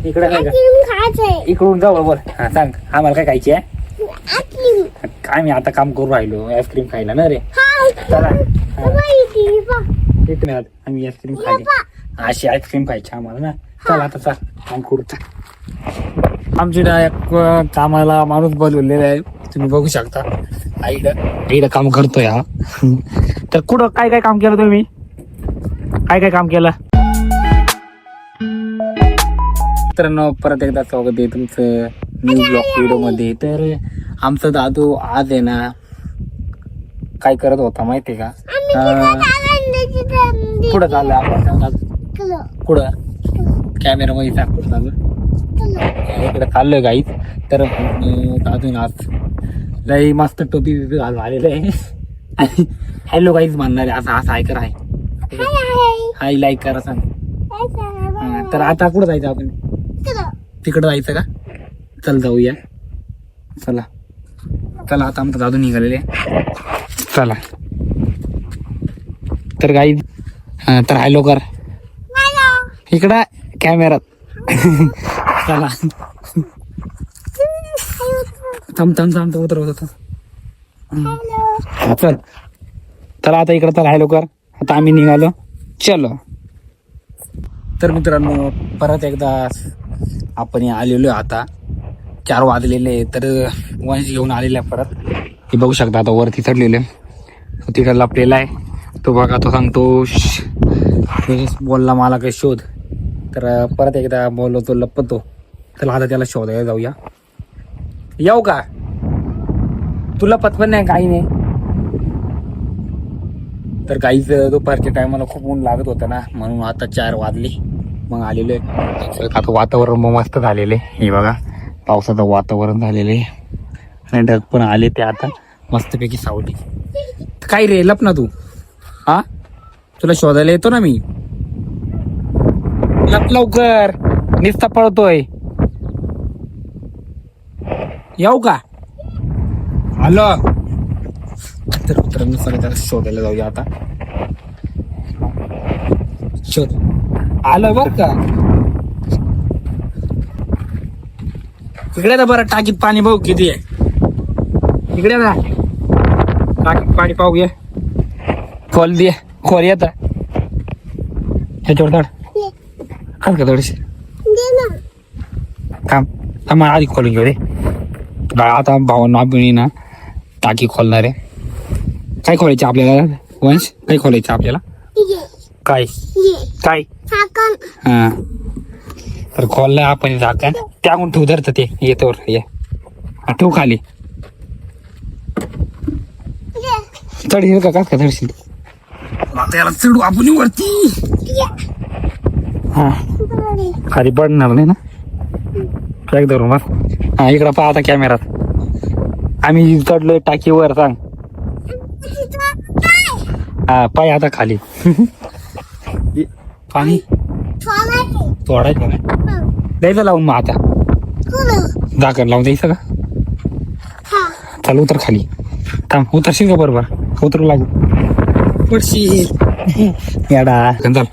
इकडे काय इकडून जाऊ बरोबर. हा सांग आम्हाला काय खायची आहे. काय मी आता काम करू राहिलो आईस्क्रीम खायला ना रे. चला एक मिनिट आम्ही आईस्क्रीम खायची अशी आईस्क्रीम खायची आम्हाला ना. चला आता चल काम करू. आमच्या कामाला माणूस बोलवलेला आहे तुम्ही बघू शकता. आईला काम करतोय हा. तर कुठं काय काय काम केलं तुम्ही काय काय काम केलं. मित्रांनो परत एकदा स्वागत आहे तुमचं न्यू ब्लॉग व्हिडिओ मध्ये. तर आमचा दादू आज आहे ना काय करत होता माहितीये का. कुठं चाललं आपण कुठं कॅमेरा मध्ये सांग कुठं चाललं. इकडे चाललोय गाईच. तर अजून आज लई मस्त टोपी बिपी घालून आलेलं आहे. हॅलो गाईज म्हणणार आहे असं असं ऐकर आहे. हाय लाईक करा सांग. तर आता कुठं जायचं आपण तिकडं जायचं का. चल जाऊया चला चला आता आमचं दादू निघालेले चला. तर गाईज तर हॅलो कर इकडं कॅमेरात. चला थांब उतरवत होता. चल चला आता इकडं तर हॅलो कर. आता आम्ही निघालो चलो. तर मित्रांनो परत एकदा आपण आलेलो आता 4 वाजलेले. तर वंश घेऊन आलेला आहे परत. हे बघू शकता आता वरती चढलेले तिकडे लपलेला आहे. तो बघा तो सांगतो बोलला मला काही शोध. तर परत एकदा बोललो तो लपतो. चला आता त्याला शोधायला जाऊया. येऊ का तुला पतपण नाही काही नाही. तर काहीच दुपारच्या टायमाला खूप ऊन लागत होतं ना म्हणून आता 4 वाजले मग आलेले. आता वातावरण मग मस्त झालेले. हे बघा पावसाचं वातावरण झालेले आणि ढग पण आले ते आता मस्तपैकी सावली. काय रे लप ना तू. हा तुला शोधायला येतो ना मी. लप लवकर निस्ता पळतोय. येऊ का हॅलो. तर मित्रांनो सगळं त्याला शोधायला जाऊया आता. शोध आलं बर का. इकडे ना बरं टाकीत पाणी भाऊ किती आहे. इकडे ना टाकीत पाणी पाहू घे. खोल दे खोल येत ह्याच्यावर धड खाल का थोडीशी थांब थांब आधी खोलून घेऊ रे. आता भावांना बिणी ना टाकी खोलणार आहे. काय खोलायचं आपल्याला वंश काय खोलायचं आपल्याला काय काय हा. तर खोललं आपण झाकण त्याहून ठेवू धरत ते येतो ये ठेवू खाली चढ येऊ का का धरशील. त्याला चढू आपण वरती. हा खाली पडणार नाही ना एक धरून मग. हा इकडं पहा आता कॅमेरात आम्ही चढलोय टाकीवर सांग. हा पाय आता खाली पाणी तोडायचं नाही द्यायचं लावून मग आता झाकण लावून द्यायचं का. चाल उतर खाली थांब उतरशील का बरोबर उतरू लागू पडशील याडा. चाल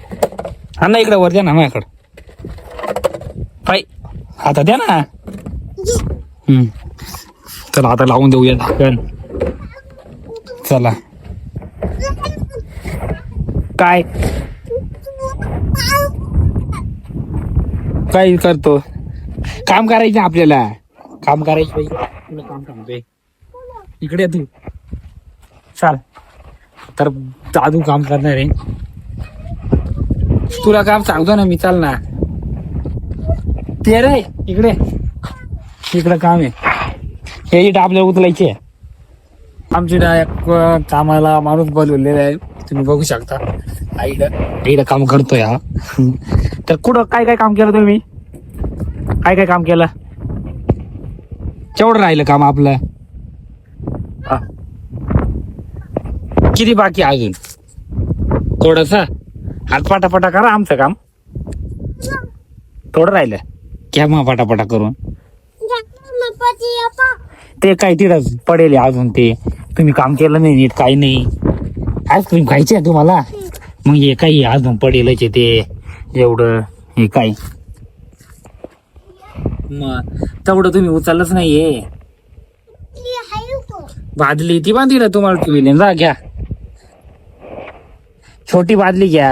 हा ना इकडं वर द्या ना माझ्याकडं पाय आता द्या ना. चला आता लावून देऊया झाकण. चला काय काय करतो काम करायचं आपल्याला काम करायचं तुला काम सांगतोय इकडे तू चाल. तर दादू काम करणार आहे तुला काम सांगतो ना मी. चाल ना ते रे इकडे इकडं काम आहे हे इथं आपल्याला उचलायचे. आमच्या कामाला माणूस बोलवलेला आहे तुम्ही बघू शकता. आईला काम करतोय हा. तर कुठं काय काय काम केलं तुम्ही काय काय काम केलं. केवढं राहिलं काम आपलं किती बाकी अजून थोडस हात पटापटा करा. आमचं काम थोडं राहिलं घ्या मग पटापटा करून. ते काय तिथं पडेल अजून ते तुम्ही काम केलं नाही नीट काही नाही. आईस्क्रीम खायची आहे तुम्हाला मग हे काही अजून पडेलच ते एवढं हे काय मग तेवढं तुम्ही उचललंच नाहीये. बादली ती बांधली ना तुम्हाला टू व्हीलर जा घ्या. छोटी बादली घ्या.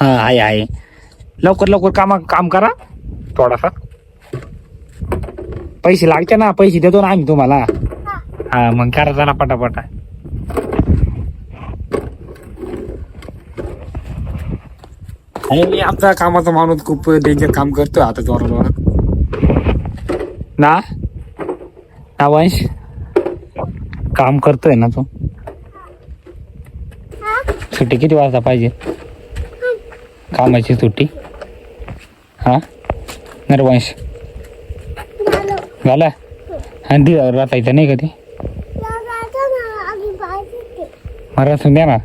हा आहे. लवकर लवकर काम करा. थोडासा पैसे लागते ना. पैसे देतो ना आम्ही तुम्हाला. हा मग करा जरा पटापटा. आणि आमचा कामाचा माणूस खूप डेंजर काम करतोय आता जोरात ना वंश काम करतोय ना तो. सुट्टी किती वाजता पाहिजे कामाची सुट्टी? हा नरवंश झाला आणि राहता नाही कधी मला द्या ना.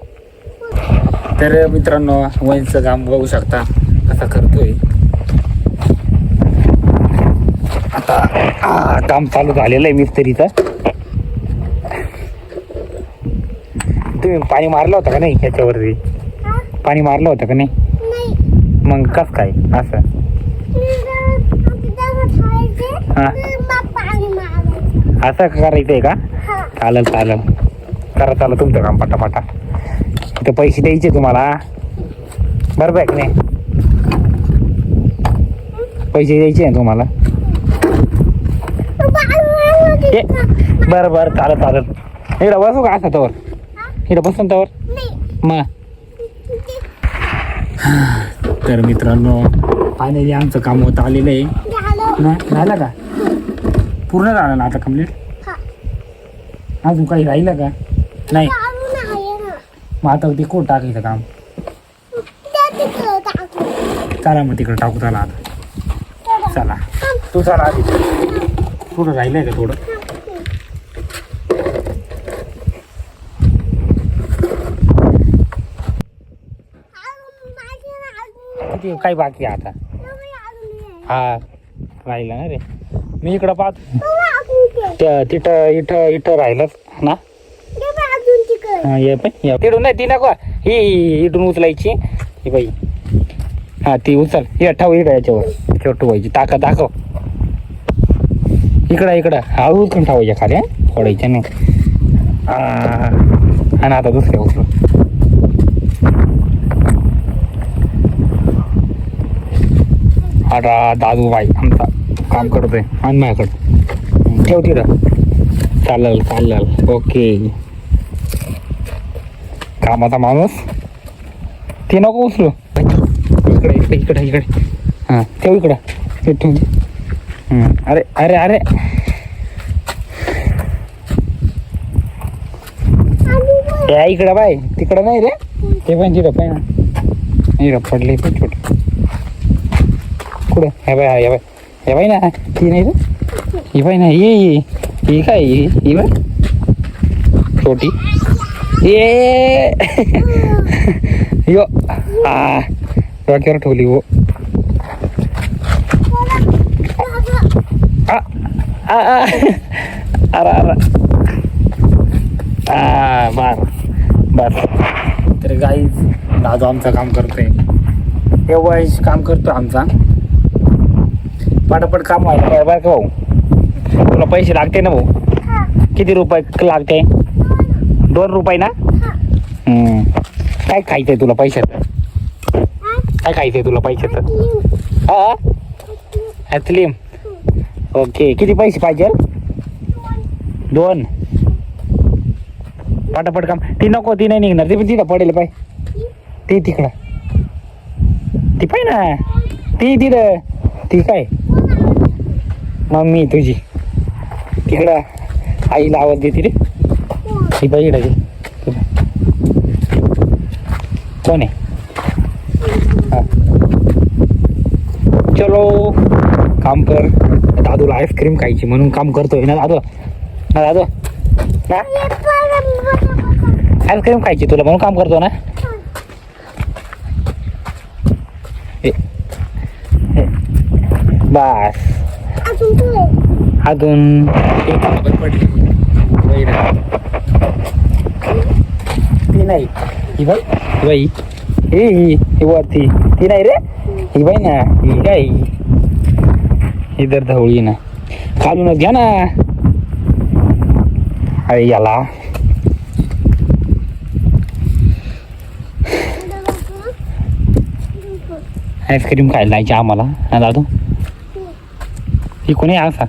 तर मित्रांनो वंशचं काम बघू शकता कसं करतोय. आता काम चालू झालेलं आहे मिस्त्रीचं. तुम्ही पाणी मारलं होतं का नाही ह्याच्यावरती? पाणी मारलं होतं का नाही? मग कस काय असं? असं करायचंय का? चालेल करा तुमचं काम पटापटा. इथं पैसे द्यायचे तुम्हाला बरोबर आहे की नाही? पैसे द्यायचे आहे तुम्हाला. बरं चालत इकडं बसू का? असं तवर इकडं बसून तवर मग. तर मित्रांनो फायनली आमचं काम होत आलेलं आहे. झालं का? पूर्ण झालं ना आता कम्प्लीट? अजून काही राहिलं का? नाही. मग आता ते कोण टाकायचं काम? चला मग तिकडं टाकू. चला आता चला तू चला आधी. थोडं राहिलंय का थोडं? किती काही बाकी आहे आता? हा राहिला ना रे. मी इकडं पाहतो इथं राहिलंच ना. ये पण तिकडून नाही ती नको. ही इथून उचलायची ही बाई. हा ती उचल. हे ठेव इकडं याच्यावर छोटू व्हायची ताकद दाखव. इकडं हा उचलून ठेवायच्या खाली फोडायच्या नाही. आणि आता दुसऱ्या उचलून आता दादू बाई आमचा काम करतोय. आणि माझ्याकडं ठेव तिथं. चालेल ओके. कामाचा माणूस ते नको उचलू. इकडे हां ठेव इकडं ठेव. अरे या इकडं बाय. तिकडं नाही रे. ते पण तिथं पाय ना इकडं पडले ते छोटे. कुठं हे बाय ना. ती नाही रे. ही बाय ना. ही काय ही बाय छोटी. ये यो डोक्यावर ठेवली हो. अरे बर. तर गाईज दादू आमचं काम करतोय. हे वयस काम करतो आमचा. पटापट काम व्हायला बरं का भाऊ. तुला पैसे लागते ना भाऊ? किती रुपये लागते? 2 रुपये ना. काय खायचंय तुला पैशाचं? काय खायचंय तुला पैशाचं? हा ॲथलीम. ओके किती पैसे पाहिजे? 2. पटापट काम. ती नको. ती नाही निघणार. ती पण तिथं पडेल पाय. ती तिकडं ती पाय ना. ती तिथं ती काय मम्मी तुझी तिकडं आईला आवाज देते रे. ती बाई इकडं कोण आहे? हा चलो काम कर. दादूला आईस्क्रीम खायची म्हणून काम करतोय ना दादू. ना आईस्क्रीम खायची तुला म्हणून काम करतो ना. बस अजून ती नाही. ही बाई ही वरती ती नाही रे. ही बाई ना. ही काय इधर धवळी ना खालूनच घ्या ना. अरे याला आईस्क्रीम खायला जायची आम्हाला. हा दादू ही कोणी असा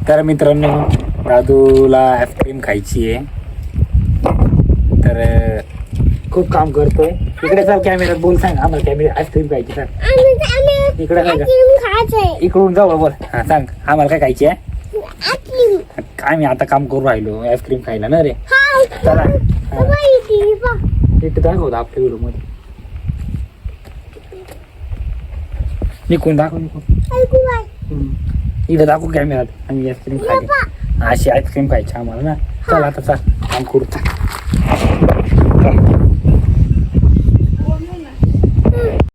तर मित्रांनो दादूला आईस्क्रीम खायची आहे तर खूप काम करतोय. इकडे चल कॅमेऱ्यात बोल सांग आम्हाला कॅमेरा आईस्क्रीम खायची सांग. इकडे नाही का इकडून जाऊ बोल. हा सांग आम्हाला काय खायची आहे. आम्ही आता काम करू राहिलो आईस्क्रीम खायला ना रे. चला इथे दाखवतो आपल्या व्हिडिओ मध्ये निघून दाखव इथं दाखवू कॅमेरात आम्ही आईस्क्रीम खायची अशी आईस्क्रीम खायची आम्हाला ना. चला आता चल काम करू.